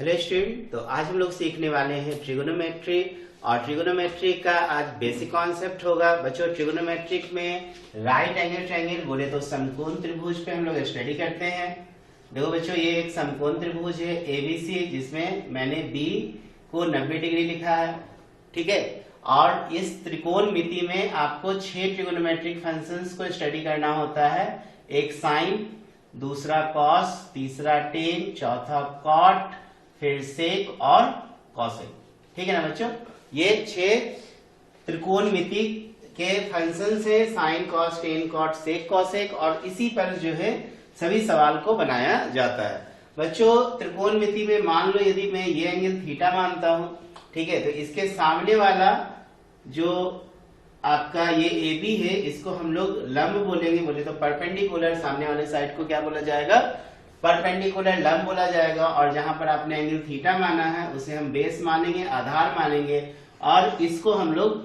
Hello student, तो आज हम लोग सीखने वाले हैं ट्रिगोनोमेट्री। और ट्रिगोनोमेट्री का आज बेसिक कॉन्सेप्ट होगा बच्चों। ट्रिगोनोमेट्रिक में राइट एंगल ट्रायंगल बोले तो समकोण त्रिभुज पे हम लोग स्टडी करते हैं। देखो बच्चों, ये एक समकोण त्रिभुज है एबीसी, जिसमें मैंने बी को 90 डिग्री लिखा है, ठीक है। और इस त्रिकोण मिति में आपको 6 ट्रिगोनोमेट्रिक फंक्शंस को स्टडी करना होता है। एक साइन, दूसरा कॉस, तीसरा टेन, चौथा कॉट, फिर सेक और कॉसेक, ठीक है ना बच्चों। ये 6 त्रिकोण मिति के फंक्शन है, साइन, कॉस, टेन, कॉट, सेक, कॉसेक, और इसी पर जो है सभी सवाल को बनाया जाता है बच्चों। त्रिकोण मिति में मान लो यदि मैं ये एंगल थीटा मानता हूं, ठीक है, तो इसके सामने वाला जो आपका ये ए बी है, इसको हम लोग लंब बोलेंगे। बोले तो परपेंडिकुलर, सामने वाले साइड को क्या बोला जाएगा? परपेंडिकुलर लंब बोला जाएगा। और जहां पर आपने एंगल थीटा माना है उसे हम बेस मानेंगे, आधार मानेंगे, और इसको हम लोग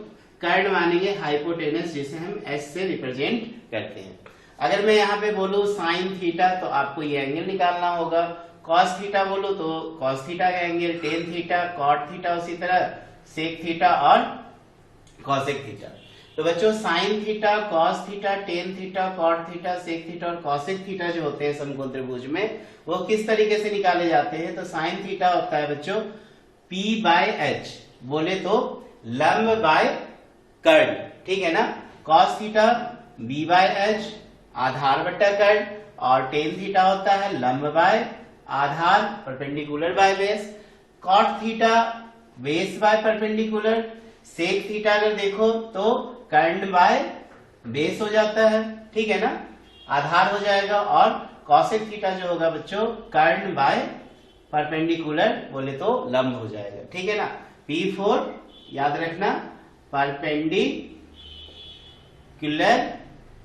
कर्ण मानेंगे, हाइपोटेनस, जिसे हम एस से रिप्रेजेंट करते हैं। अगर मैं यहाँ पे बोलूं साइन थीटा, तो आपको ये एंगल निकालना होगा। कॉस थीटा बोलो तो कॉस थीटा का angle, tan theta, cot theta, उसी तरह सेक थीटा और कॉसेक थीटा। तो बच्चों sine theta, cos theta, tan theta, cot theta, sec theta और कॉसेक थीटा जो होते हैं समकोण त्रिभुज में, वो किस तरीके से निकाले जाते हैं? तो साइन थीटा होता है बच्चों P बाय एच, बोले तो लंब बाय कर्ण, ठीक है ना। Cos theta B by H, आधार बट्टा कर्ण, और टेन थीटा होता है लंब बाय आधार, perpendicular by base. Cot theta base by perpendicular. Sec theta अगर देखो तो कर्ण बाय बेस हो जाता है, ठीक है ना, आधार हो जाएगा। और कॉसेक थीटा जो होगा बच्चों कर्ण बाय परपेंडिकुलर, बोले तो लंब हो जाएगा, ठीक है ना। P4 याद रखना, परपेंडिकुलर,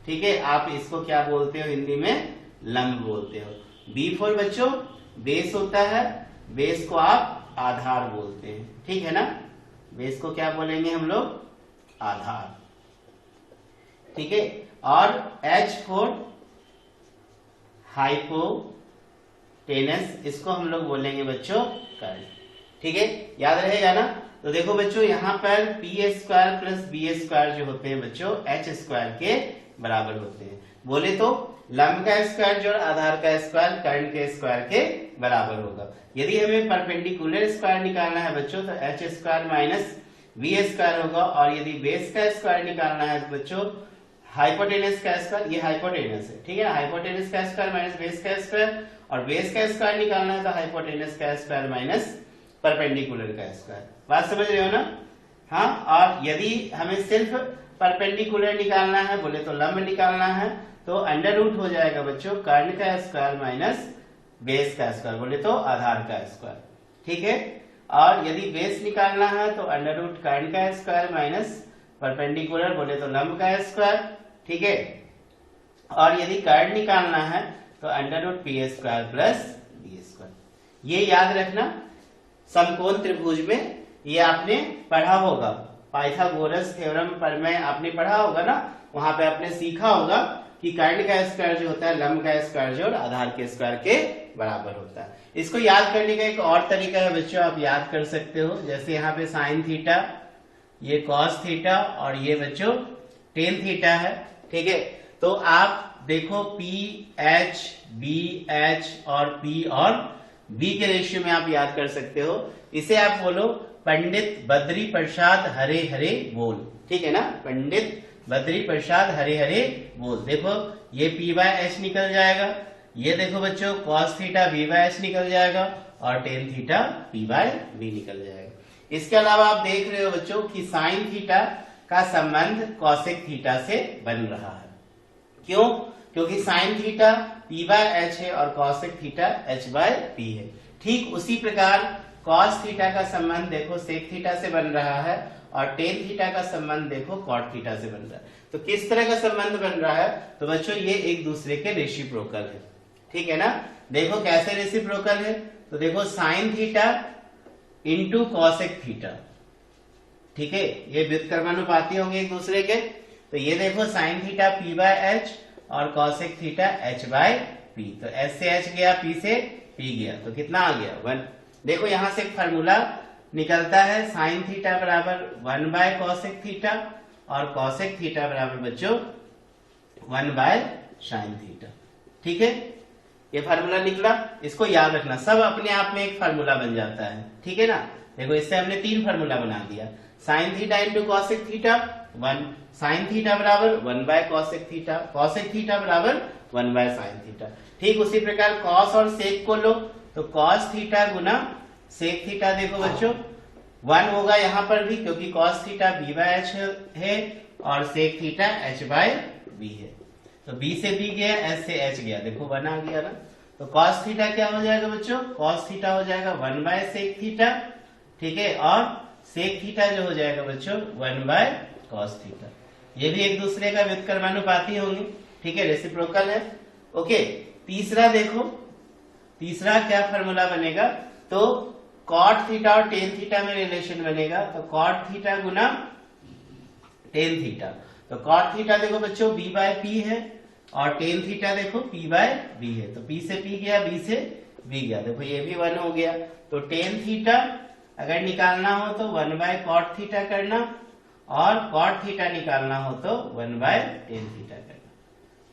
ठीक है। आप इसको क्या बोलते हो हिंदी में? लंब बोलते हो। B4 बच्चों बेस होता है, बेस को आप आधार बोलते हैं, ठीक है ना। बेस को क्या बोलेंगे हम लोग? आधार, ठीक है। और H4 हाइपोटेनस, इसको हम लोग बोलेंगे बच्चों कर्ण, ठीक है, याद रहेगा ना। तो देखो बच्चों, यहाँ पर P square plus B square जो होते हैं बच्चों एच स्क्वायर के बराबर होते हैं। बोले तो लंब का स्क्वायर जोड़ आधार का स्क्वायर कर्ण के स्क्वायर के बराबर होगा। यदि हमें परपेंडिकुलर स्क्वायर निकालना है बच्चों, तो H square minus B square होगा। और यदि बेस का स्क्वायर निकालना है बच्चों, हाइपोटेनस का स्क्वायर, ये हाइपोटेनस है, ठीक है ना, हाइपोटेनस का स्क्वायर माइनस बेस का स्क्वायर, और बेस का स्क्वायर निकालना है तो हाइपोटेनस का स्क्वायर माइनस परपेंडिकुलर का स्क्वायर। बात समझ रहे हो ना? हाँ। और यदि हमें सिर्फ परपेंडिकुलर निकालना है, बोले तो लंब निकालना है, तो अंडर रूट हो जाएगा बच्चों कर्ण का स्क्वायर माइनस बेस का स्क्वायर, बोले तो आधार का स्क्वायर, ठीक है। और यदि बेस निकालना है तो अंडर रूट कर्ण का स्क्वायर माइनस परपेंडिकुलर, बोले तो लंब का स्क्वायर, ठीक है। और यदि कर्ण निकालना है तो under root P square plus B square. ये याद रखना, समकोण त्रिभुज में ये आपने पढ़ा होगा, पाइथागोरस थ्योरम पर में आपने पढ़ा होगा ना, वहां पे आपने सीखा होगा कि कर्ण का स्क्वायर जो होता है लंब का स्क्वायर जोड़ आधार के स्क्वायर के बराबर होता है। इसको याद करने का एक और तरीका है बच्चों, आप याद कर सकते हो। जैसे यहाँ पे साइन थीटा, ये कॉस थीटा, और ये बच्चों टेन थीटा है, ठीक है। तो आप देखो पी एच, बी एच और पी और बी के रेशियो में आप याद कर सकते हो। इसे आप बोलो पंडित बद्री प्रसाद हरे हरे बोल, ठीक है ना, पंडित बद्री प्रसाद हरे हरे बोल। देखो ये P बाय एच निकल जाएगा, ये देखो बच्चों cos theta V by H निकल जाएगा, और tan theta P by B निकल जाएगा। इसके अलावा आप देख रहे हो बच्चों कि साइन थीटा का संबंध कॉसेक थीटा से बन रहा है। क्यों? क्योंकि sine theta P by H है और cosec theta H by P है। ठीक उसी प्रकार कॉस थीटा का संबंध देखो सेक थीटा से बन रहा है, और टेन थीटा का संबंध देखो कॉट थीटा से बन रहा है। तो किस तरह का संबंध बन रहा है? तो बच्चों ये एक दूसरे के रेसिप्रोकल है, ठीक है ना। देखो कैसे रेसिप्रोकल है, तो देखो sine theta into cosec theta, ठीक है, ये व्युत्क्रमानुपाती होंगे एक दूसरे के। तो ये देखो sine theta P by H और cosec theta H by P। तो S से H गया, P से P गया, तो कितना आ गया 1। देखो यहां से एक फार्मूला निकलता है, साइन थीटा बराबर 1 बाय कॉसेक थीटा और कॉसेक थीटा बराबर बच्चों 1 बाय साइन थीटा। ठीक है, ये फार्मूला निकला, इसको याद रखना, सब अपने आप में एक फार्मूला बन जाता है। ठीक है ना, देखो इससे हमने 3 फार्मूला बना दिया, sine theta into cosec theta 1, sine theta बराबर 1 bye cosec theta, cosec theta बराबर 1 बाय साइन थीटा। ठीक उसी प्रकार कॉस और सेक को लो, तो कॉस थीटा गुना सेक थीटा, देखो बच्चों 1 होगा यहाँ पर भी, क्योंकि cos theta B by H है और sec theta H by B है। तो बी से बी गया, एच से एच गया, देखो 1 आ गया ना। तो कॉस थीटा क्या हो जाएगा बच्चों, कॉस थीटा हो जाएगा 1 बाय सेक थीटा। ठीक है, और सेक थीटा जो हो जाएगा बच्चों 1 बाय कॉस थीटा। ये भी एक दूसरे का व्युत्क्रमानुपाती होंगे। ठीक है, रेसिप्रोकल है। ओके, तीसरा देखो, तीसरा क्या फार्मूला बनेगा, तो कॉट थीटा और टेन थीटा में रिलेशन बनेगा, तो कॉट थीटा गुना टेन थीटा। तो कॉट थीटा देखो बच्चों बी बाय पी है और टेन थीटा देखो पी बाय बी है, तो पी से पी गया, बी से बी गया, देखो ये भी 1 हो गया। तो टेन थीटा अगर निकालना हो तो 1 बाय कॉट थीटा करना और कॉट थीटा निकालना हो तो 1 बाय टेन थीटा करना।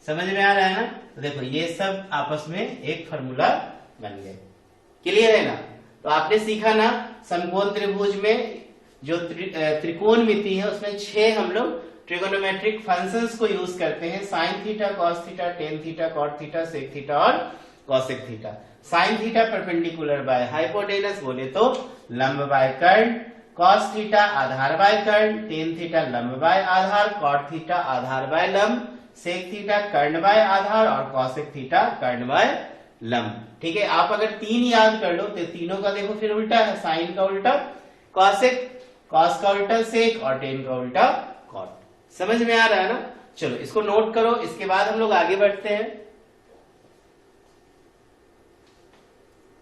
समझ में आ रहा है ना। तो देखो ये सब आपस में एक फार्मूला बन गए। क्लियर है ना। तो आपने सीखा ना, समकोण त्रिभुज में जो त्रिकोण मिति है उसमें 6 हम लोग ट्रिगोनोमेट्रिक फंक्शंस को यूज करते हैं, sine theta, cos theta, tan theta, cot theta, sec theta और cosec theta. Sine theta perpendicular by hypotenuse बोले तो लंब बाय कर्ण, कॉस थीटा आधार बाय कर्ण, टेन थीटा लंब बाय आधार, कॉट थीटा आधार बाय लंब, सेक थीटा कर्ण बाय आधार और कॉसेक थीटा कर्ण बाय लंब। ठीक है, आप अगर 3 याद कर लो तो तीनों का देखो फिर उल्टा है, साइन का उल्टा कॉसेक, कॉस का उल्टा सेक और टेन का उल्टा कॉट। समझ में आ रहा है ना। चलो इसको नोट करो, इसके बाद हम लोग आगे बढ़ते हैं।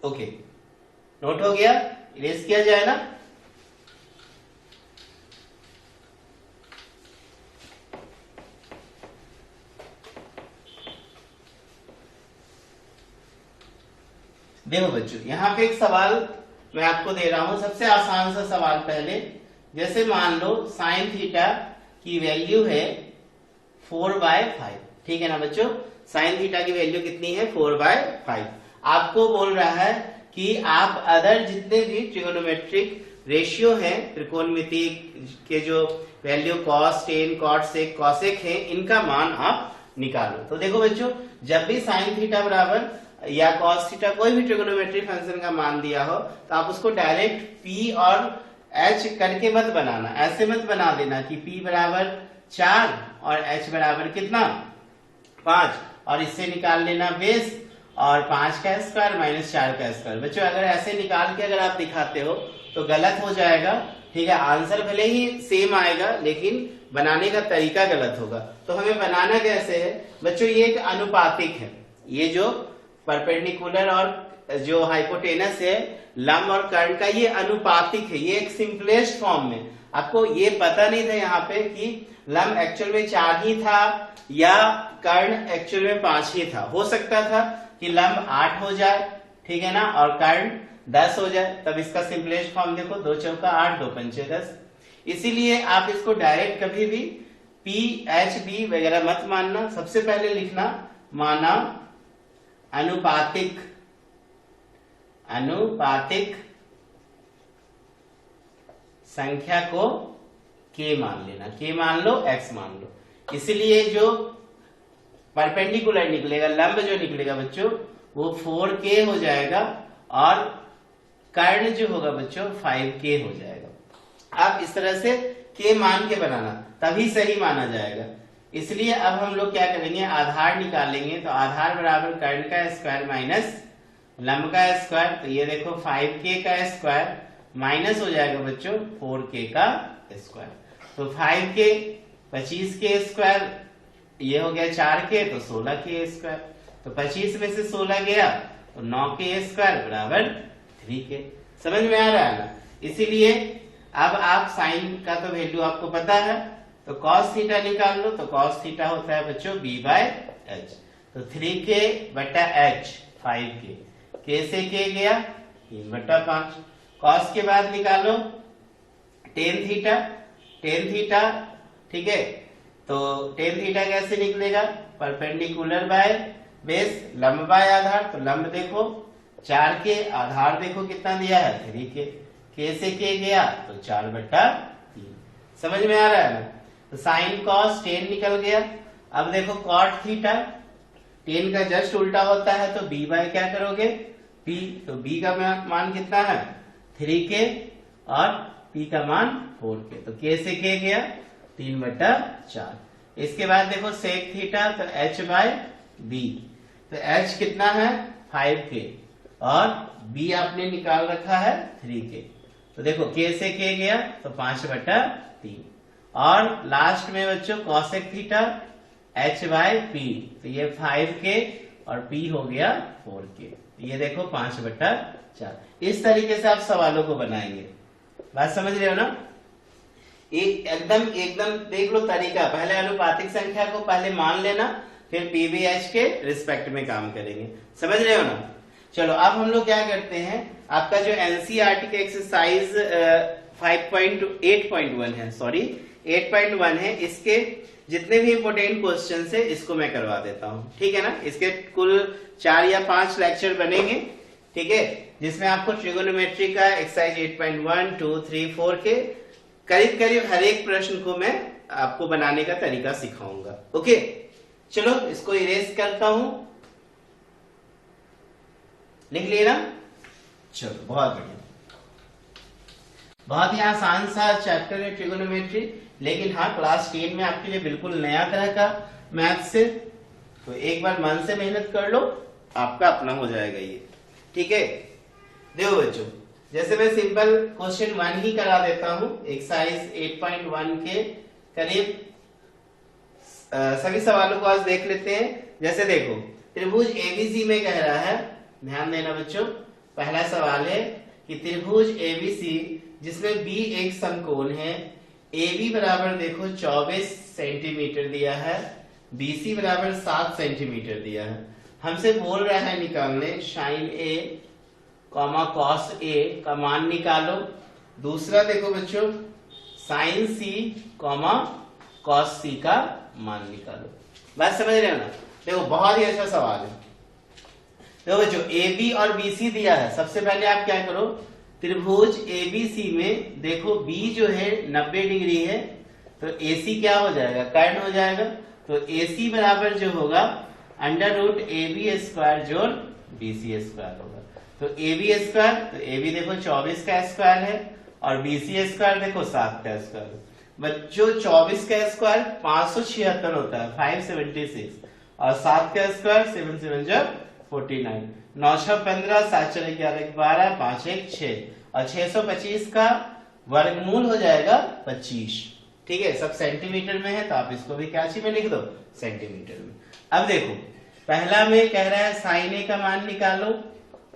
ओके, नोट हो गया, इरेज किया जाए ना। देखो बच्चों यहां पे एक सवाल मैं आपको दे रहा हूं, सबसे आसान सा सवाल पहले। जैसे मान लो साइन थीटा की वैल्यू है 4/5। ठीक है ना बच्चों, साइन थीटा की वैल्यू कितनी है 4/5। आपको बोल रहा है कि आप अदर जितने भी ट्रिगोनोमेट्रिक रेशियो हैं, त्रिकोणमिति के जो वैल्यू कॉस, टेन, कॉट, सेक, कॉसेक है, इनका मान आप निकालो। तो देखो बच्चों, जब भी साइन थीटा बराबर या कॉस थीटा कोई भी ट्रिगोनोमेट्रिक फंक्शन का मान दिया हो तो आप उसको डायरेक्ट p और h करके मत बनाना, ऐसे मत बना देना कि p बराबर 4 और h बराबर कितना 5 और इससे निकाल लेना बेस और 5 का स्क्वायर माइनस 4 का स्क्वायर। बच्चों अगर ऐसे निकाल के अगर आप दिखाते हो तो गलत हो जाएगा। ठीक है, आंसर भले ही सेम आएगा लेकिन बनाने का तरीका गलत होगा। तो हमें बनाना कैसे है बच्चों, ये एक अनुपातिक है, ये जो परपेंडिकुलर और जो हाइपोटेनस है, लंब और कर्ण का ये अनुपातिक है, ये एक सिंपलेस्ट फॉर्म में। आपको ये पता नहीं था यहाँ पे कि लंब एक्चुअल में 4 ही था या कर्ण एक्चुअल में 5 ही था। हो सकता था कि लंब 8 हो जाए, ठीक है ना, और कर्ण 10 हो जाए, तब इसका सिंपलेस्ट फॉर्म देखो 2 चौका 8, 2 पंचे 10। इसीलिए आप इसको डायरेक्ट कभी भी p, h, b वगैरह मत मानना, सबसे पहले लिखना माना अनुपातिक, अनुपातिक संख्या को k मान लेना, k मान लो, x मान लो। इसलिए जो परपेंडिकुलर निकलेगा, लंब जो निकलेगा बच्चों वो 4k हो जाएगा और कर्ण जो होगा बच्चों 5k हो जाएगा। आप इस तरह से k मान के बनाना, तभी सही माना जाएगा। इसलिए अब हम लोग क्या करेंगे, आधार निकालेंगे। तो आधार बराबर कर्ण का स्क्वायर माइनस लंब का स्क्वायर। तो ये देखो 5k का स्क्वायर माइनस हो जाएगा बच्चों 4k का स्क्वायर। तो 5k 25k स्क्वायर, ये हो गया 4k, तो 16k स्क्वायर। तो 25 में से 16 गया तो 9k स्क्वायर बराबर 3k। समझ में आ रहा है ना। इसीलिए अब आप साइन का तो वैल्यू आपको पता है, तो cos थीटा निकाल लो। तो cos थीटा होता है बच्चों b/h। तो 3k बटा h 5k, k से k गया, 3/5। कॉस के बाद निकालो टेन थीटा, टेन थीटा, ठीक है। तो टेन थीटा कैसे निकलेगा, परपेंडिकुलर बाय बेस, लंब बाय आधार। तो लंब देखो 4 के, आधार देखो कितना दिया है 3 के से के गया तो 4/3। समझ में आ रहा है ना। तो साइन कॉस टेन निकल गया। अब देखो कॉट थीटा, टेन का जस्ट उल्टा होता है तो b बाय क्या करोगे p। तो b का मान कितना है 3k और p का मान 4k। तो k से k गया 3/4। इसके बाद देखो सेक थीटा, तो h बाय b। तो h कितना है 5k और b आपने निकाल रखा है 3k। तो देखो k से k गया तो 5/3। और लास्ट में बच्चों cosec theta h by p। तो ये 5k और p हो गया 4k। ये देखो 5/4। इस तरीके से आप सवालों को बनाएंगे। बात समझ रहे हो ना। एकदम देख लो तरीका। पहले अनुपातिक संख्या को पहले मान लेना, फिर पीवीएच के रिस्पेक्ट में काम करेंगे। समझ रहे हो ना। चलो अब हम लोग क्या करते हैं, आपका जो एनसीईआरटी का एक्सरसाइज 8.1 है, सॉरी 8.1 है, इसके जितने भी इंपोर्टेंट क्वेश्चन है इसको मैं करवा देता हूँ। ठीक है ना। इसके कुल 4 या 5 लेक्चर बनेंगे, ठीक है, जिसमें आपको ट्रिगोनोमेट्री का एक्सरसाइज 8.1, 2, 3, 4 के करीब हर एक प्रश्न को मैं आपको बनाने का तरीका सिखाऊंगा। ओके, चलो इसको इरेज करता हूं। लिख लिए ना। चलो बहुत बढ़िया। बहुत ही आसान सा चैप्टर है ट्रिगोनोमेट्री, लेकिन हाँ क्लास 10 में आपके लिए बिल्कुल नया तरह का मैथ से। तो एक बार मन से मेहनत कर लो, आपका अपना हो जाएगा ये। ठीक है। देखो बच्चों, जैसे मैं सिंपल क्वेश्चन 1 ही करा देता हूं एक्सरसाइज 8.1 के करीब सभी सवालों को आज देख लेते हैं। जैसे देखो त्रिभुज एबीसी में कह रहा है, ध्यान देना बच्चों। पहला सवाल है कि त्रिभुज एबीसी जिसमें बी एक समकोण है, AB बराबर देखो 24 सेंटीमीटर दिया है, BC बराबर 7 सेंटीमीटर दिया है। हमसे बोल रहा है निकालने साइन A कॉस A का मान निकालो। दूसरा देखो बच्चों साइन C कॉस C का मान निकालो। बात समझ रहे हो ना। देखो बहुत ही अच्छा सवाल है। देखो बच्चों AB और BC दिया है। सबसे पहले आप क्या करो, त्रिभुज ABC में देखो B जो है 90 डिग्री है, तो AC क्या हो जाएगा, कर्ण हो जाएगा। तो AC बराबर जो होगा √AB² जोड़ BC स्क्वायर होगा। तो AB स्क्वायर, तो AB देखो 24 का स्क्वायर है और BC स्क्वायर देखो 7 का स्क्वायर। बच्चों 24 का स्क्वायर 576 होता है, 576, और 7 का स्क्वायर 7 7 जब 49, 9 6 15, 7 4 11 12, 5 1 6, और 625 का वर्गमूल हो जाएगा 25। ठीक है, सब सेंटीमीटर में है तो आप इसको भी क्या में लिख दो, सेंटीमीटर में। अब देखो पहला में कह रहा है साइन ए का मान निकालो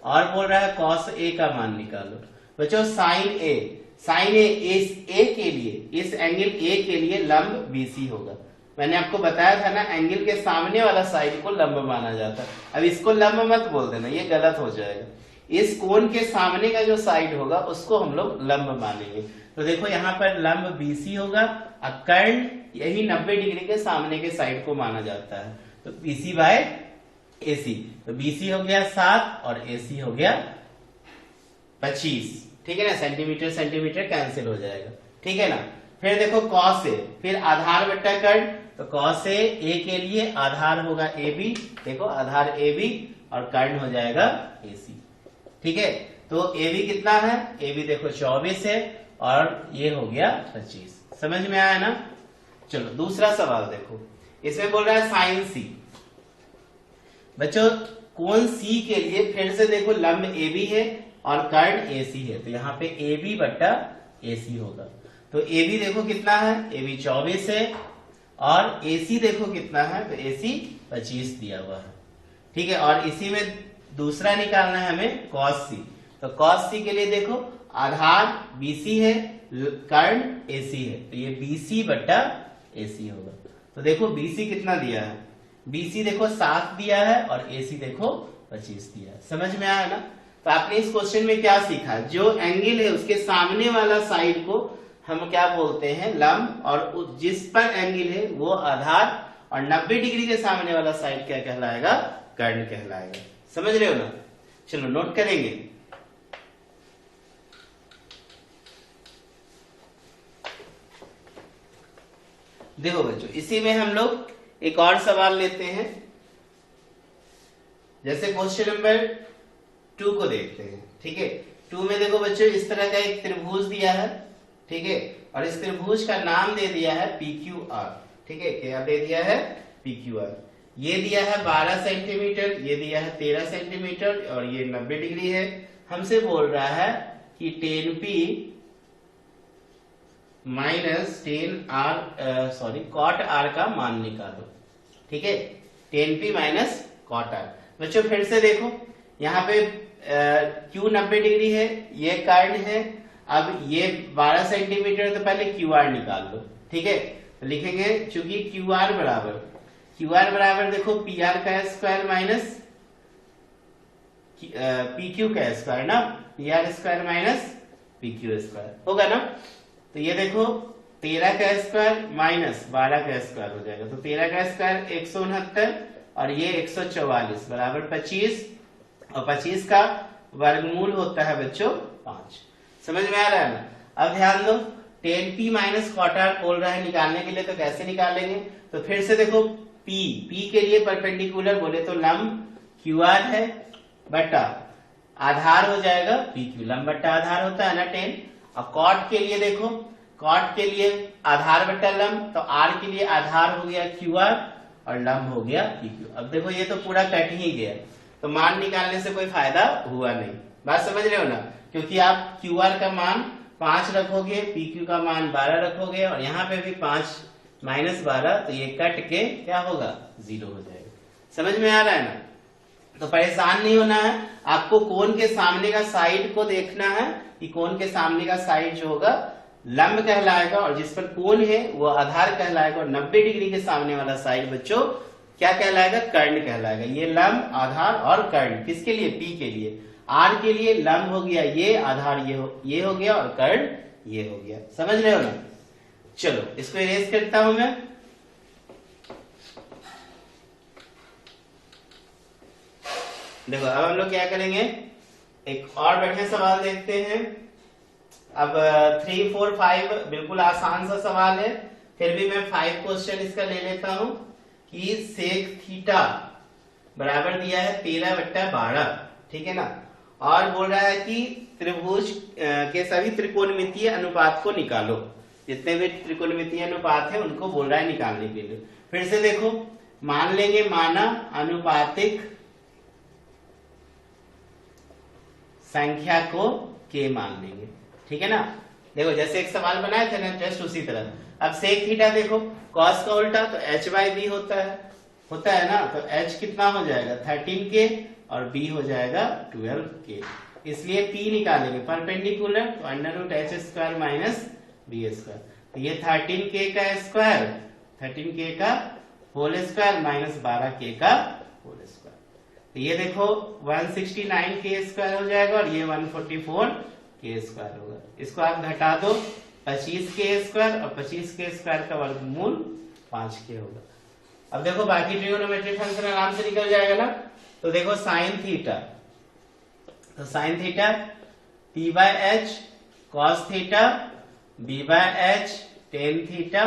और बोल रहा है कॉस ए का मान निकालो। बच्चों साइन ए इस ए के लिए, इस एंगल ए के लिए लंब बीसी होगा। मैंने आपको बताया था ना, एंगल के सामने वाला साइड को लंब माना जाता है। अब इसको लंब मत बोल देना, ये गलत हो जाएगा। इस कोण के सामने का जो साइड होगा उसको हम लोग लंब मानेंगे। तो देखो यहाँ पर लंब बीसी होगा और कर्ण यही 90 डिग्री के सामने के साइड को माना जाता है। तो BC बाय AC, तो BC हो गया 7 और AC हो गया 25। ठीक है ना, सेंटीमीटर सेंटीमीटर कैंसिल हो जाएगा। ठीक है ना। फिर देखो कॉस ए, फिर आधार बट्टा कर्ण, तो कॉस ए के लिए आधार होगा AB, देखो आधार AB और कर्ण हो जाएगा AC। ठीक है, तो AB कितना है, AB देखो 24 है और ये हो गया 25। समझ में आया ना। चलो दूसरा सवाल देखो, इसमें बोल रहा है साइन C। बच्चों कोण C के लिए फिर से देखो लंब AB है और कर्ण AC है, तो यहाँ पे AB बट्टा AC होगा। तो AB देखो कितना है, AB 24 है और AC देखो कितना है, तो AC 25 दिया हुआ है। ठीक है, और इसी में दूसरा निकालना है हमें cos C। तो cos C के लिए देखो आधार BC है, कर्ण AC है, तो ये BC बट्टा AC होगा। तो देखो BC कितना दिया है, BC देखो 7 दिया है और AC देखो 25 दिया है। समझ में आया ना। तो आपने इस क्वेश्चन में क्या सीखा, जो एंगल है उसके सामने वाला साइड को हम क्या बोलते हैं, लंब, और जिस पर एंगल है वो आधार, और 90 डिग्री के सामने वाला साइड क्या कहलाएगा, कर्ण कहलाएगा। समझ रहे हो ना? चलो नोट करेंगे। देखो बच्चों, इसी में हम लोग एक और सवाल लेते हैं। जैसे क्वेश्चन नंबर 2 को देखते हैं। ठीक है, 2 में देखो बच्चों, इस तरह का एक त्रिभुज दिया है। ठीक है, और इस त्रिभुज का नाम दे दिया है PQR। ठीक है, क्या दे दिया है, PQR। ये दिया है 12 सेंटीमीटर, ये दिया है 13 सेंटीमीटर, और ये 90 डिग्री है। हमसे बोल रहा है कि 10P minus 10R cot R का मान निकालो। ठीक है, 10P माइनस कॉट R। बच्चों फिर से देखो, यहाँ पे Q 90 डिग्री है, ये कर्ण है। अब ये 12 सेंटीमीटर, तो पहले QR निकाल लो। ठीक है, तो लिखेंगे चूंकि QR बराबर देखो PR का स्क्वायर माइनस PQ का स्क्वायर ना, PR square minus PQ square होगा ना। तो ये देखो 13 का स्क्वायर माइनस 12 का स्क्वायर हो जाएगा। तो 13 का स्क्वायर 169 और ये 144 बराबर 25, और 25 का वर्गमूल होता है बच्चों 5। समझ में आ रहा है ना? अब ध्यान दो, 10P माइनस कॉट R बोल रहा है निकालने के लिए, तो कैसे निकालेंगे? तो फिर से देखो, P के लिए परपेंडिकुलर बोले तो लंब QR है, बटा आधार हो जाएगा PQ, लंब बट्टा आधार होता है ना 10। अब कॉट के लिए देखो, कॉट के लिए आधार बट्टा लंब, तो R के लिए आधार हो गया QR और लंब हो गया PQ। अब देखो ये तो पूरा कट ही गया, तो मान निकालने से कोई फायदा हुआ नहीं। बात समझ रहे हो ना? क्योंकि आप QR का मान 5 रखोगे, PQ का मान 12 रखोगे, और यहाँ पे भी 5 माइनस 12, तो ये कट के क्या होगा, 0 हो जाएगा। समझ में आ रहा है ना? तो परेशान नहीं होना है, आपको कोण के सामने का साइड को देखना है कि कोण के सामने का साइड जो होगा लंब कहलाएगा, और जिस पर कोण है वो आधार कहलाएगा, और 90 डिग्री के सामने वाला साइड बच्चों क्या कहलाएगा, कर्ण कहलाएगा। ये लंब, आधार और कर्ण किसके लिए, P के लिए। R के लिए लंब हो गया ये, आधार ये हो गया, और कर्ण ये हो गया। समझ रहे हो ना? चलो इसको इरेज करता हूं मैं। देखो अब हम लोग क्या करेंगे, एक और बढ़िया सवाल देखते हैं। अब 3, 4, 5 बिल्कुल आसान सा सवाल है, फिर भी मैं 5 क्वेश्चन इसका ले लेता हूं कि सेक थीटा बराबर दिया है 13/12। ठीक है ना, और बोल रहा है कि त्रिभुज के सभी त्रिकोणमितीय अनुपात को निकालो। जितने भी त्रिकोणमितीय अनुपात है उनको बोल रहा है निकालने के लिए। फिर से देखो, मान लेंगे माना अनुपातिक संख्या को k मान लेंगे। ठीक है ना? देखो जैसे एक सवाल बनाए थे ना, जस्ट उसी तरह। अब सेक थीटा देखो, कॉस का उल्टा तो h/b होता है ना, तो h कितना हो जाएगा 13k और b हो जाएगा 12k। इसलिए p निकालेंगे परपेंडिकुलर, तो √h² माइनस b²। तो ये 13k का स्क्वायर, 13k का होल स्क्वायर माइनस 12k का होल स्क्वायर। तो ये देखो 169k² हो जाएगा, और ये 144k² होगा। इसको आप घटा दो, 25k² और 25k² का वर्गमूल 5k होगा। अब देखो बाकी ट्रिगोनोमेट्रिक फंक्शन आराम से निकल जाएगा ना। तो देखो साइन थीटा, तो sine theta p/h cos theta b/h tan theta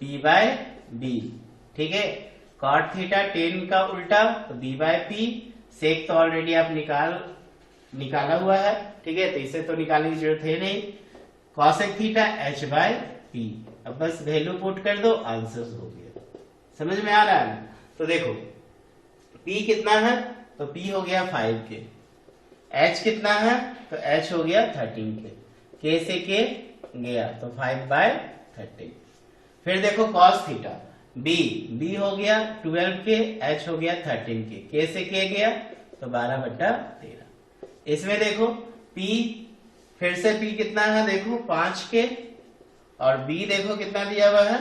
p/b। ठीक है, cot थीटा tan का उल्टा तो b/p। सेक तो ऑलरेडी आप निकाला हुआ है। ठीक है, तो इसे तो निकालने की जरूरत है नहीं। cosec theta h/p। अब बस वैल्यू पुट कर दो, आंसर हो गया। समझ में आ रहा है ना? तो देखो p कितना है, तो p हो गया 5k। h कितना है, तो h हो गया 13k। k से k गया तो 5/13। फिर देखो cos थीटा b हो गया 12k, h हो गया 13k, k से k गया तो 12/13। इसमें देखो p, फिर से p कितना है देखो 5k, और b देखो कितना दिया हुआ है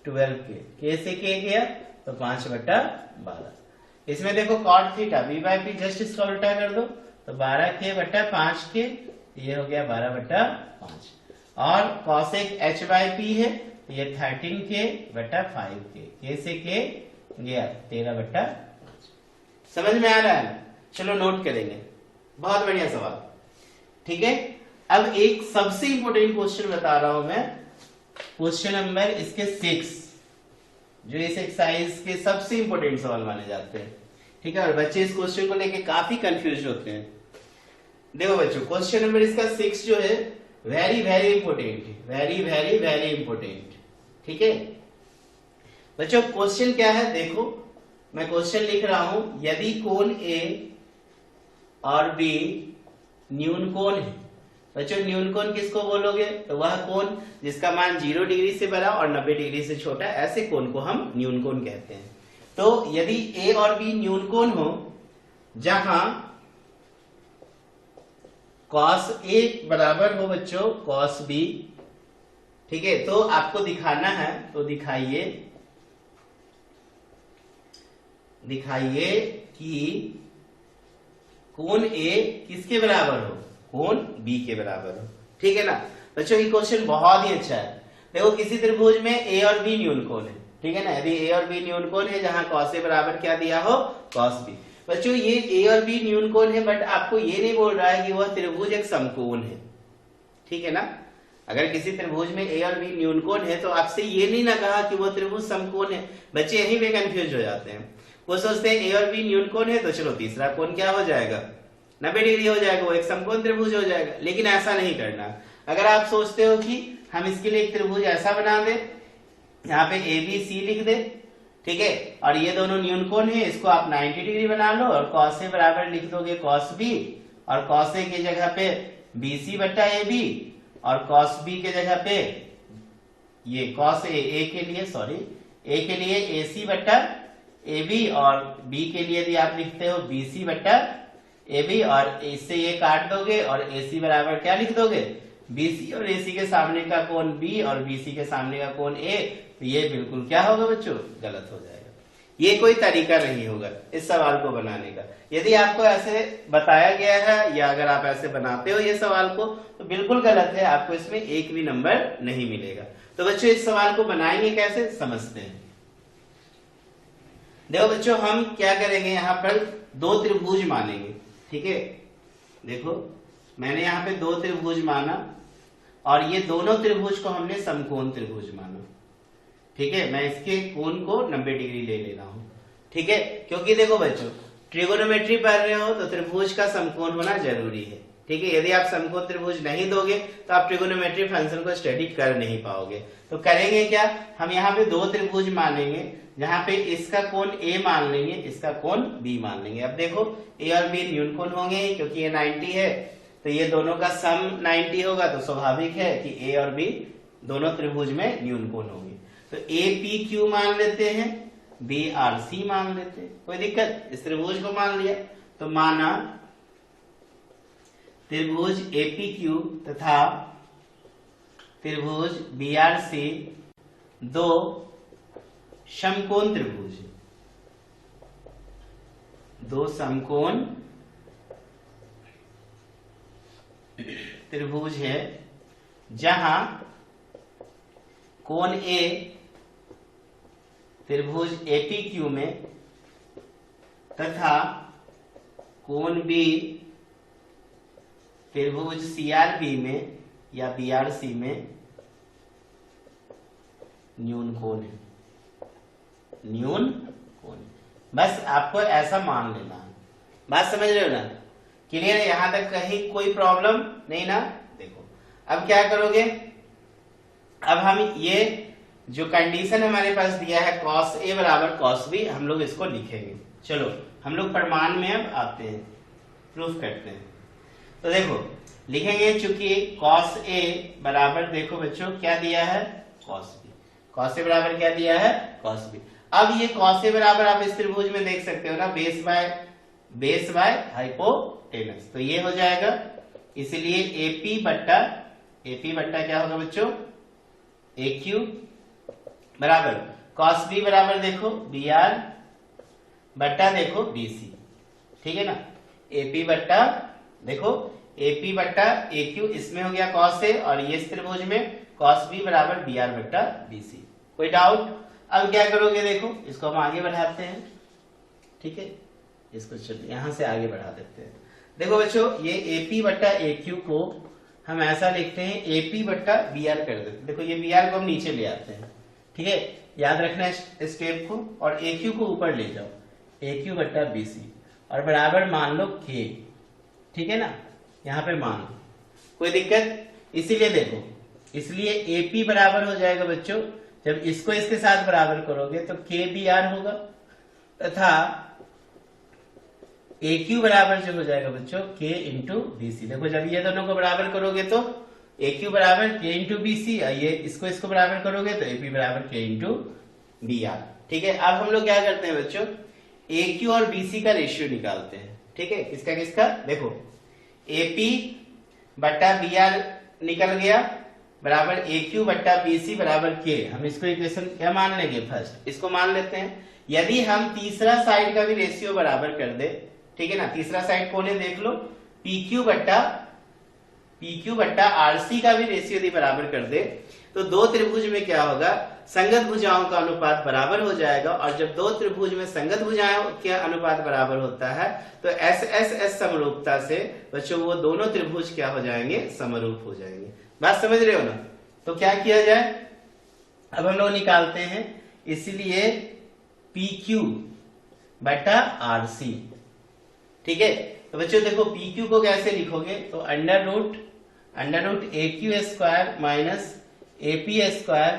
12k, k से k गया तो 5/12। इसमें देखो cot थीटा b/p, जस्ट इसका उल्टा कर दो, तो 12k/5k, ये हो गया 12/5। और कॉसेक h/p है, तो ये 13k/5k, k से k गया 13/5। समझ में आ रहा है? चलो नोट करेंगे, बहुत बढ़िया सवाल। ठीक है, अब एक सबसे इंपॉर्टेंट क्वेश्चन बता रहा हूं मैं, क्वेश्चन नंबर इसके 6, जो इस एक्सरसाइज के सबसे इंपॉर्टेंट सवाल माने जाते हैं। ठीक है, और बच्चे इस क्वेश्चन को लेके काफी कंफ्यूज होते हैं। देखो बच्चों, क्वेश्चन नंबर इसका 6 जो है वेरी वेरी इंपॉर्टेंट है, वेरी वेरी वेरी इंपॉर्टेंट। ठीक है बच्चों, क्वेश्चन क्या है देखो, मैं क्वेश्चन लिख रहा हूं, यदि कोण ए और बी न्यून कोण है। बच्चों न्यून कोण किसको बोलोगे? तो वह कोण जिसका मान 0 डिग्री से बड़ा और 90 डिग्री से छोटा, ऐसे कोण को हम न्यून कोण कहते हैं। तो यदि ए और बी न्यून कोण हो, जहां cos A बराबर हो बच्चों cos B, ठीक है, तो आपको दिखाना है, तो दिखाइए कि कोण A किसके बराबर हो? कोण B के बराबर हो। ठीक है ना बच्चों, ये क्वेश्चन बहुत ही अच्छा है। देखो किसी त्रिभुज में A और B न्यून कोण है, ठीक है ना, यदि A और B न्यून कोण है, जहां cos A बराबर क्या दिया हो? cos B। बच्चों ये A और B न्यून कोण है, बट आपको ये नहीं बोल रहा है कि वह त्रिभुज एक समकोण है। ठीक है ना, अगर किसी त्रिभुज में A और B न्यून कोण है, तो आपसे ये नहीं ना कहा कि वह त्रिभुज समकोण है। बच्चे यहीं पे कंफ्यूज हो जाते हैं, वो सोचते हैं A और B न्यून कोण है, तो चलो तीसरा कोण क्या हो जाएगा? 90 डिग्री हो जाएगा, वो एक समकोण त्रिभुज हो जाएगा। लेकिन ऐसा नहीं करना। अगर आप सोचते हो कि हम इसके लिए एक त्रिभुज ऐसा बना दे, यहाँ पे ABC लिख दे, ठीक है, और ये दोनों न्यून कोण है, इसको आप 90 डिग्री बना लो, और cos A बराबर लिख दोगे cos B, और cos A की जगह पे BC/AB, और cos B के जगह पे ये cos A के लिए A के लिए AC/AB, और B के लिए यदि आप लिखते हो BC/AB, और इससे ये काट दोगे और AC बराबर क्या लिख दोगे? BC, और AC के सामने का कोण B और BC के सामने का कोण A। तो ये बिल्कुल क्या होगा बच्चों? गलत हो जाएगा। ये कोई तरीका नहीं होगा इस सवाल को बनाने का। यदि आपको ऐसे बताया गया है, या अगर आप ऐसे बनाते हो ये सवाल को, तो बिल्कुल गलत है, आपको इसमें एक भी नंबर नहीं मिलेगा। तो बच्चों इस सवाल को बनाएंगे कैसे, समझते हैं। देखो बच्चों, हम क्या करेंगे, यहाँ पर दो त्रिभुज मानेंगे। ठीक है, देखो मैंने यहाँ पे दो त्रिभुज माना, और ये दोनों त्रिभुज को हमने समकोण त्रिभुज माना। ठीक है, मैं इसके कोण को 90 डिग्री ले रहा हूं। ठीक है, क्योंकि देखो बच्चों, ट्रिगोनोमेट्री पढ़ रहे हो तो त्रिभुज का समकोण होना जरूरी है। ठीक है, यदि आप समकोण त्रिभुज नहीं दोगे तो आप ट्रिगोनोमेट्री फंक्शन को स्टडी कर नहीं पाओगे। तो करेंगे क्या, हम यहाँ पे दो त्रिभुज मानेंगे, जहां पे इसका कोण A मान लेंगे, इसका कोण B मान लेंगे। अब देखो A और B न्यून कोण होंगे, क्योंकि ये 90 है, तो ये दोनों का सम 90 होगा, तो स्वाभाविक है कि A और B दोनों त्रिभुज में न्यून कोण होंगे। तो APQ मान लेते हैं, BRC मान लेते हैं, कोई दिक्कत? इस त्रिभुज को मान लिया, तो माना त्रिभुज APQ तथा त्रिभुज BRC दो समकोण त्रिभुज, दो समकोण त्रिभुज है, जहां कोण A त्रिभुज APQ में तथा कोण B त्रिभुज CRB में या BRC में न्यून कोण है, न्यून कोण। बस आपको ऐसा मान लेना है। बात समझ रहे हो ना? क्लियर है? यहां तक कहीं कोई प्रॉब्लम नहीं ना? देखो अब क्या करोगे, अब हम ये जो कंडीशन हमारे पास दिया है cos A बराबर cos B, हम लोग इसको लिखेंगे। चलो हम लोग प्रमाण में अब आते हैं, प्रूफ करते हैं। तो देखो लिखेंगे, चूंकि cos A बराबर देखो बच्चों क्या दिया है, cos B। cos A बराबर क्या दिया है, cos B। अब ये cos A बराबर आप इस त्रिभुज में देख सकते हो ना, बेस बाय हाइपोटेनस, तो ये हो जाएगा। इसलिए AP बट्टा क्या होगा बच्चों, AQ बराबर cos B बराबर देखो BR बट्टा देखो BC। ठीक है ना, AP बट्टा देखो AP बट्टा AQ इसमें हो गया cos A और ये इस त्रिभुज में cos B बराबर BR बट्टा BC। कोई डाउट? अब क्या करोगे, देखो इसको हम आगे बढ़ाते हैं, ठीक है, इसको चलिए यहां से आगे बढ़ा देते हैं। देखो बच्चों ये AP बट्टा AQ को हम ऐसा लिखते हैं AP बट्टा BR कर देते हैं। देखो ये BR को हम नीचे ले आते हैं, ठीक है, याद रखना इस स्टेप को, और AQ को ऊपर ले जाओ, AQ बट्टा BC और बराबर मान लो K, ठीक है ना, यहाँ पे मान लो, कोई दिक्कत? इसीलिए देखो, इसलिए AP बराबर हो जाएगा बच्चों, जब इसको इसके साथ बराबर करोगे तो KBR होगा, तथा AQ बराबर जो हो जाएगा बच्चों K इंटू BC। देखो जब ये दोनों को बराबर करोगे तो AQ बराबर K इंटू BC, ये इसको बराबर करोगे तो AP बराबर K इंटू BR। ठीक है, अब हम लोग क्या करते हैं बच्चों, AQ और BC का रेशियो निकालते हैं। ठीक है, किसका किसका? देखो AP बट्टा BR निकल गया बराबर AQ बट्टा BC बराबर K। हम इसको इक्वेशन क्या मान लेंगे, फर्स्ट इसको मान लेते हैं। यदि हम तीसरा साइड का भी रेशियो बराबर कर दे, ठीक है ना, तीसरा साइड कौन है देख लो, PQ बट्टा RC का भी रेशियो यदि बराबर कर दे तो दो त्रिभुज में क्या होगा, संगत भुजाओं का अनुपात बराबर हो जाएगा। और जब दो त्रिभुज में संगत भुजाओं का अनुपात बराबर होता है तो S समरूपता से बच्चों वो दोनों त्रिभुज क्या हो जाएंगे, समरूप हो जाएंगे। बात समझ रहे हो ना? तो क्या किया जाए, अब हम लोग निकालते हैं, इसलिए PQ बटा RC। ठीक है, तो बच्चों देखो PQ को कैसे लिखोगे, तो under root AQ square minus AP square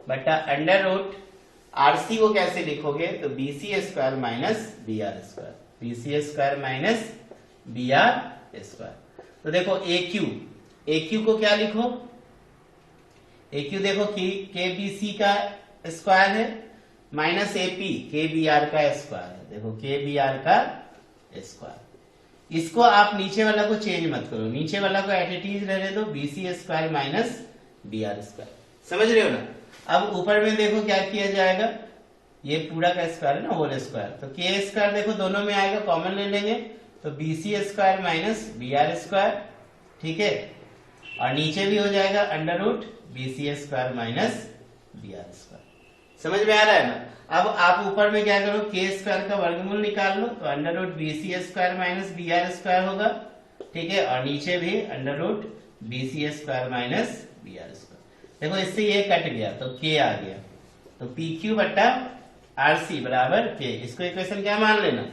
बटा अंडर रूट RC को कैसे लिखोगे, तो BC square minus BR square, BC square minus BR square. तो देखो AQ को क्या लिखो, AQ देखो KBC का स्क्वायर है माइनस AP KBR का स्क्वायर है। देखो KBR का स्क्वायर, इसको आप नीचे वाला को चेंज मत करो, नीचे वाला को एट इट इज रहने दो, BC square minus BR square. समझ रहे हो ना? अब ऊपर में देखो क्या किया जाएगा, ये पूरा का स्क्वायर है ना, होल स्क्वायर, तो K स्क्वायर देखो दोनों में आएगा, कॉमन ले लेंगे, तो BC square minus BR square. ठीक है, और नीचे भी हो जाएगा under root BC square minus BR square. समझ में आ रहा है ना? अब आप ऊपर में क्या करो, K स्क्वायर का वर्गमूल निकाल लो, तो under root BC square minus BR square होगा। ठीक है, और नीचे भी under root BC square minus BR square. देखो इससे ये कट गया तो K आ गया, तो PQ बट्टा RC बराबर K। इसको इक्वेशन क्या मान लेना,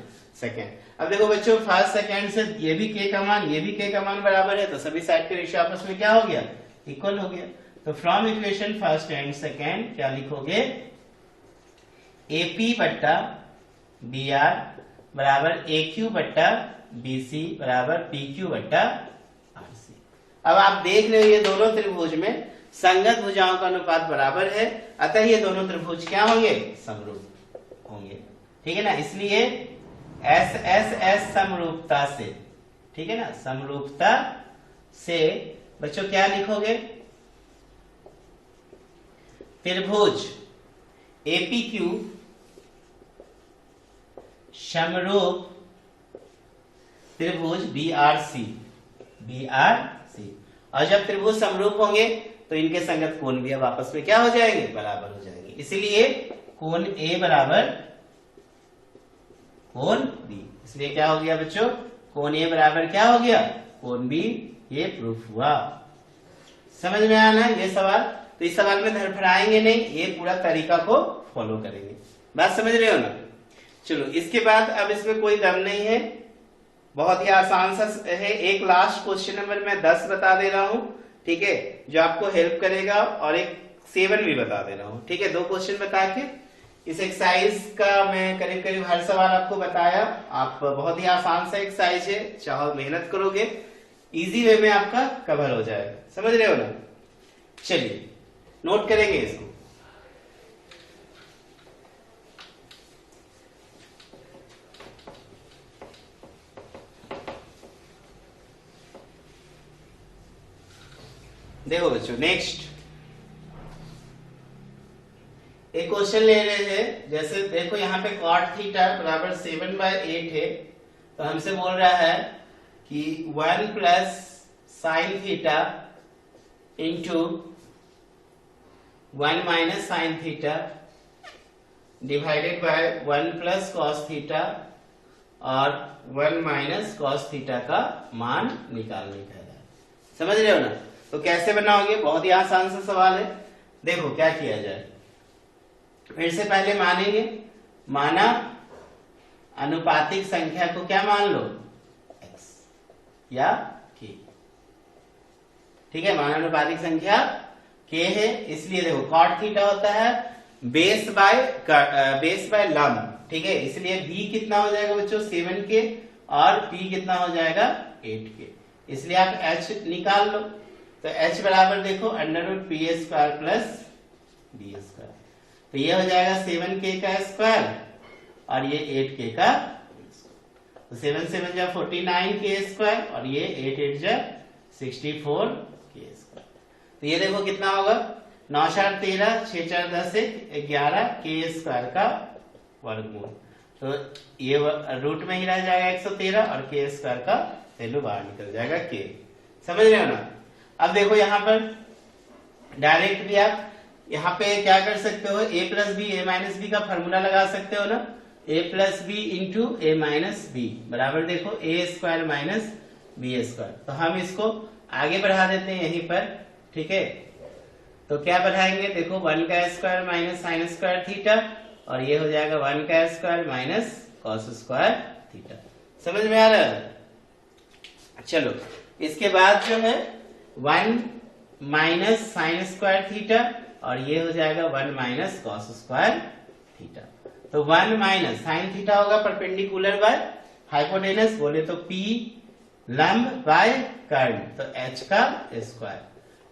सेकेंड। अब देखो बच्चों फर्स्ट सेकेंड से ये भी K का मान ये भी K का मान बराबर है, तो सभी साइड के रेशियो आपस में क्या हो गया, इक्वल हो गया। तो from equation first and second क्या लिखोगे, AP बट्टा BR बराबर AQ बट्टा BC बराबर PQ बट्टा RC। अब आप देख रहे हो ये दोनों त्रिभुज में संगत भुजाओं का अनुपात बराबर है, अतः ये दोनों त्रिभुज क्या होंगे, समरूप होंगे। ठीक है ना, इसलिए S समरूपता से, ठीक है ना, समरूपता से बच्चों क्या लिखोगे, त्रिभुज APQ समरूप त्रिभुज BRC। और जब त्रिभुज समरूप होंगे तो इनके संगत कोण भी अब आपस में क्या हो जाएंगे, बराबर हो जाएंगे। इसीलिए कोण A बराबर कोण B। इसलिए क्या हो गया बच्चों, कोण A बराबर क्या हो गया, कोण B। ये प्रूफ हुआ। समझ में आना है ये सवाल? तो इस सवाल में धड़फड़ाएंगे नहीं, ये पूरा तरीका को फॉलो करेंगे। बात समझ रहे हो ना? चलो इसके बाद अब इसमें कोई दम नहीं है, बहुत ही आसान सा है। एक लास्ट क्वेश्चन नंबर मैं 10 बता दे रहा हूं, ठीक है, जो आपको हेल्प करेगा, और एक 7 भी बता दे रहा हूं। ठीक है, 2 क्वेश्चन बता के इस एक्सरसाइज का मैं करीब करीब हर सवाल आपको बताया। आप बहुत ही आसान सा एक्सरसाइज है, चाहो मेहनत करोगे इजी वे में आपका कवर हो जाएगा। समझ रहे हो ना? चलिए नोट करेंगे इसको। देखो बच्चों नेक्स्ट एक क्वेश्चन ले रहे हैं, जैसे देखो यहाँ पे cot थीटा बराबर 7/8 है, तो हमसे बोल रहा है कि 1 plus sine theta into 1 minus sine theta divided by 1 plus cos theta और 1 माइनस कॉस थीटा का मान निकालने का है। समझ रहे हो ना? तो कैसे बनाओगे? बहुत ही आसान सा सवाल है। देखो क्या किया जाए, फिर से पहले मानेंगे, माना अनुपातिक संख्या को क्या मान लो, x या k। ठीक है, माना अनुपातिक संख्या k है, इसलिए देखो कॉट थीटा होता है बेस बाय लंब। ठीक है, इसलिए b कितना हो जाएगा बच्चों 7k और p कितना हो जाएगा 8k, इसलिए आप h निकाल लो। तो h बराबर देखो √p² प्लस b²। तो ये हो जाएगा 7k का स्क्वायर और ये 8k का। तो 7 7 जा 49k² और ये 8 8 जा 64k²। तो ये देखो कितना होगा 9 4 13 6 4 10 11 k² का वर्गमूल। तो ये रूट में ही रह जाएगा 113 और k² का वैल्यू बाहर निकल जाएगा k। समझ रहे हो ना? अब देखो यहाँ पर डायरेक्ट भी आप यहाँ पे क्या कर सकते हो, a plus b a minus b का फॉर्मूला लगा सकते हो ना, a plus b into a minus b बराबर देखो a² माइनस b²। तो हम इसको आगे बढ़ा देते हैं यहीं पर। ठीक है, तो क्या बढ़ाएंगे, देखो 1 का square minus sine square theta और ये हो जाएगा 1 का square minus cos square theta. समझ में आ रहा है? चलो इसके बाद जो है 1 माइनस साइन स्क्वायर थीटा और ये हो जाएगा 1 माइनस कॉस स्क्वायर थीटा। तो 1 माइनस साइन थीटा होगा परपेंडिकुलर बाय हाइपोटेनस, बोले तो p लंब बाय कर्ण, तो h का स्क्वायर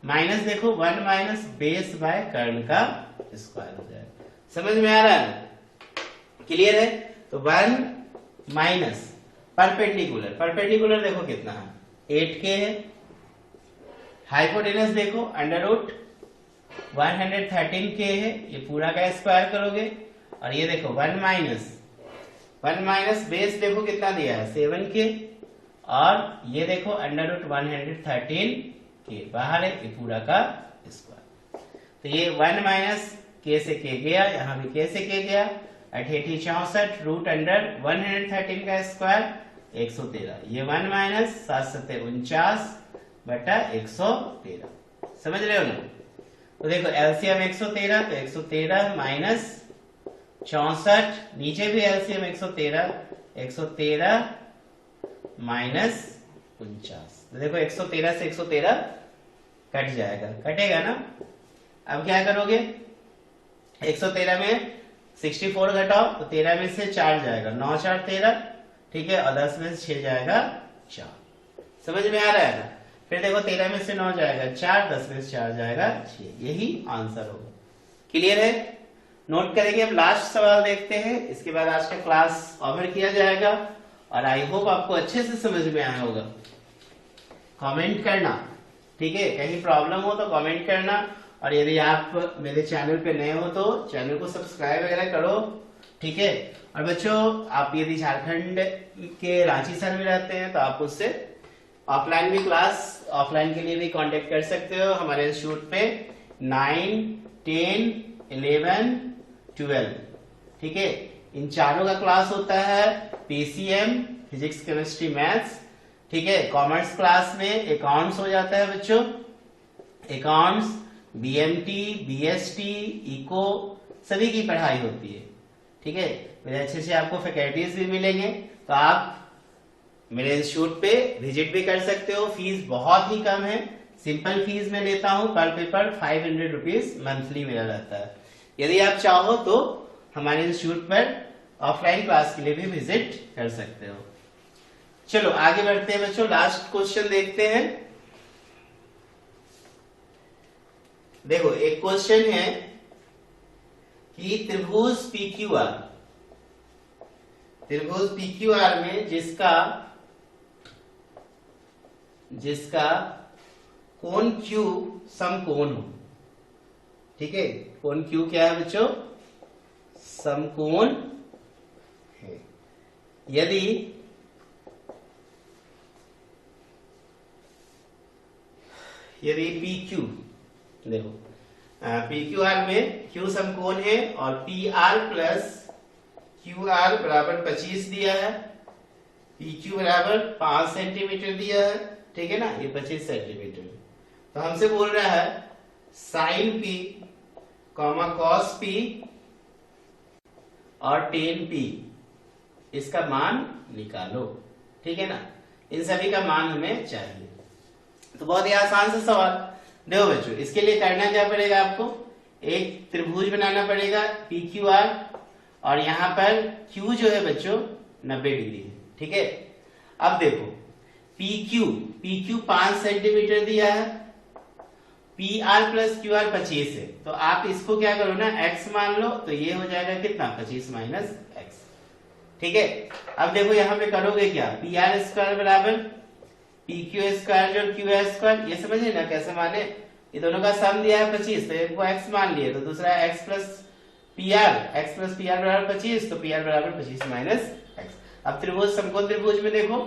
माइनस देखो 1 माइनस बेस बाय कर्ण का स्क्वायर हो जाएगा। समझ में आ रहा है? क्लियर है? तो 1 माइनस परपेंडिकुलर देखो कितना है 8k है, हाइपोटेनस देखो √113k है, ये पूरा का स्क्वायर करोगे और ये देखो 1 माइनस बेस देखो कितना दिया है 7k और ये देखो √113k बाहर है, ये पूरा का स्क्वायर। तो ये 1 माइनस k से k गया, यहाँ भी k से k गया, 88 64 √113 का स्क्वायर 113, ये 1 माइनस 7 7 49 बटा 113। समझ रहे हो ना? तो देखो एलसीएम 113, तो 113 माइनस 64, नीचे भी एलसीएम 113 माइनस 49। तो देखो 113 से 113 कट जाएगा, कटेगा ना? अब क्या करोगे, 113 में 64 घटाओ तो 13 में से 4 जाएगा, 9 4 13। ठीक है, और 10 में से 6 जाएगा 4। समझ में आ रहा है ना? फिर देखो 13 में से 9 जाएगा 4, 10 में से 4 जाएगा 6, यही आंसर होगा। क्लियर है? नोट करेंगे। अब लास्ट सवाल देखते हैं, इसके बाद आज का क्लास ओवर किया जाएगा और आई होप आपको अच्छे से समझ में आया होगा। कमेंट करना, ठीक है? कहीं प्रॉब्लम हो तो कमेंट करना, और यदि आप मेरे चैनल पे नए हो तो चैनल को सब्सक्राइब वगैरह करो। ठीक है? और बच्चों, आप यदि झारखंड के रांची शहर में रहते हैं तो आप उससे ऑफलाइन भी क्लास, ऑफलाइन के लिए भी कांटेक्ट कर सकते हो हमारे इंस्टीट्यूट पे 9, 10, 11, 12। ठीक है, इन चारों का क्लास होता है पीसीएम, फिजिक्स केमिस्ट्री मैथ्स। ठीक है, कॉमर्स क्लास में अकाउंट्स हो जाता है बच्चों, अकाउंट्स, बीएमटी, बीएसटी, इको सभी की पढ़ाई होती है। ठीक है, मेरे अच्छे से आपको फैकल्टीज भी मिलेंगे, तो आप मेरे इंस्टीट्यूट पे विजिट भी कर सकते हो। फीस बहुत ही कम है, सिंपल फीस में लेता हूं, पर पेपर 500 रुपीज मंथली मेरा रहता है। यदि आप चाहो तो हमारे इंस्टीट्यूट पर ऑफलाइन क्लास के लिए भी विजिट कर सकते हो। चलो आगे बढ़ते हैं बच्चों, लास्ट क्वेश्चन देखते हैं। देखो एक क्वेश्चन है कि त्रिभुज PQR में जिसका कोण Q समकोण हो। ठीक है, कोण Q क्या है बच्चों? समकोण है। यदि यदि पी क्यू, देखो पी क्यू आर में क्यू समकोण है और P R plus Q R बराबर 25 दिया है, पी क्यू बराबर 5 सेंटीमीटर दिया है, ठीक है ना, ये 25 सेंटीमीटर। तो हमसे बोल रहा है साइन पी कॉस पी और टेन पी, इसका मान निकालो, ठीक है ना, इन सभी का मान हमें चाहिए। तो बहुत ही आसान सा सवाल। देखो बच्चों, इसके लिए करना क्या पड़ेगा, आपको एक त्रिभुज बनाना पड़ेगा पी क्यू आर, और यहां पर क्यू जो है बच्चों 90 डिग्री है, ठीक है। अब देखो पी क्यू 5 सेंटीमीटर दिया है, P R plus Q R 25 है, तो आप इसको क्या करो ना, x मान लो, तो ये हो जाएगा कितना, 25 माइनस एक्स, ठीक है। अब देखो यहाँ पे करोगे क्या, पी आर स्क्वायर बराबर पी क्यू स्क्वायर जो क्यू स्क्वायर, ये समझे ना कैसे माने, ये दोनों का सम दिया है 25, तो एक को x मान लिए, तो दूसरा x प्लस पी आर बराबर 25, तो पी आर बराबर 25 माइनस एक्स। अब त्रिभुज समकोण त्रिभुज में देखो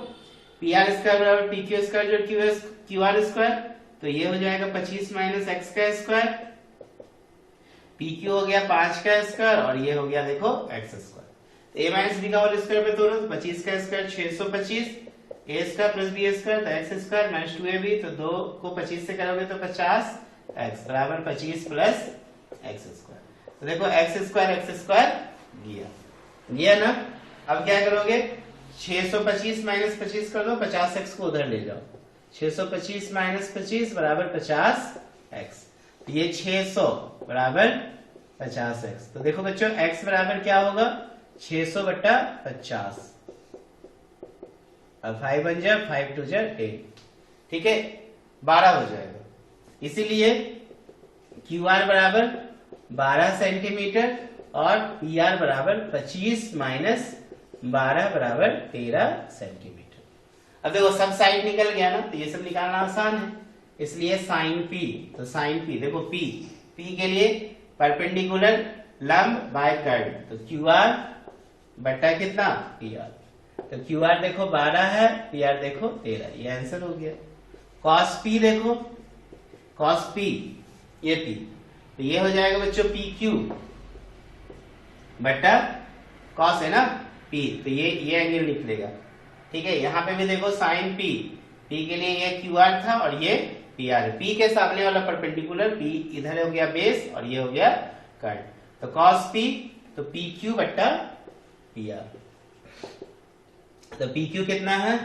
पी आर स्क्वायर बराबर पी क्यू स्क्वायर जो क्यू आर स्क्वायर, तो ये हो जाएगा 25 माइनस एक्स का स्क्वायर, पी क्यू हो गया 5 का स्क्वायर और ये हो गया देखो एक्स स्क्वायर। तो ए माइनस बी का होल स्क्वायर पे तोड़ो, तो 25 का स्क्वायर 625, ए स्क्वायर प्लस बी स्क्वायर, तो एक्स स्क्वायर माइनस 2ab, तो 2 को 25 से करोगे तो 50 एक्स बराबर 25 प्लस एक्स स्क्वायर। तो देखो एक्स स्क्वायर गया ना। अब क्या करोगे, 625 माइनस 25 कर दो, 50 एक्स को उधर ले जाओ, 625 माइनस 25 बराबर 50 एक्स, ये 600 बराबर 50 एक्स। तो देखो बच्चों एक्स बराबर क्या होगा, 600 बट्टा 50, अब 5 बन जाए, 5 2 जा 10, ठीक है, 12 हो जाएगा। इसीलिए क्यू आर बराबर 12 सेंटीमीटर और पी आर बराबर 25 माइनस 12 बराबर 13 सेंटीमीटर। अब देखो सब साइड निकल गया ना, तो ये सब निकालना आसान है, इसलिए साइन पी, तो साइन पी देखो पी के लिए परपेंडिकुलर लंब बाय कर्व, तो क्यू आर बट्टा कितना पी आर, तो क्यू आर देखो 12 है, पी आर देखो 13, ये आंसर हो गया। कॉस पी देखो, कॉस पी ये पी, तो ये हो जाएगा बच्चों पी क्यू बट्टा कॉस है ना पी, तो ये एंगल निकलेगा, ठीक है। यहाँ पे भी देखो साइन पी के लिए ये क्यू आर था और ये पी आर, पी के सामने वाला परपेंडिकुलर, पी इधर हो गया बेस और ये हो गया कर्व, तो कॉस पी, तो पी क्यू बट्टा पी आर, तो पी क्यू कितना है,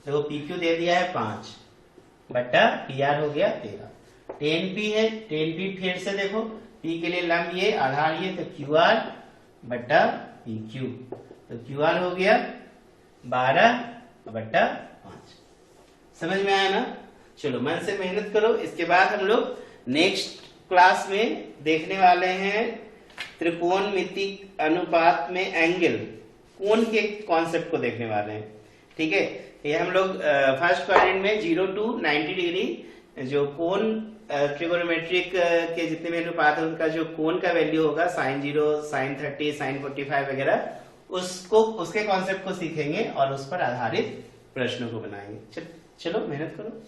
देखो पी क्यू दे दिया है 5 बट्टा पी आर हो गया 13, 10 पी है, 10 पी फिर से देखो पी के लिए लंब ये आधार ये, तो क्यू आर बट्टा पी क्यू, तो क्यू आर हो गया 12 बट्टा 5। समझ में आया ना, चलो मन से मेहनत करो। इसके बाद हम लोग नेक्स्ट क्लास में देखने वाले हैं त्रिकोणमितिक अनुपात में एंगल, कोण के कॉन्सेप्ट को देखने वाले हैं, ठीक है। ये हम लोग फर्स्ट क्वाड्रेंट में 0 to 90 डिग्री जो कोण ट्रिगोनोमेट्रिक के जितने भी अनुपात है उनका जो कोण का वैल्यू होगा, sin 0, sin 30, sin 45 वगैरह, उसके कॉन्सेप्ट को सीखेंगे और उस पर आधारित प्रश्नों को बनाएंगे। चलो मेहनत करो।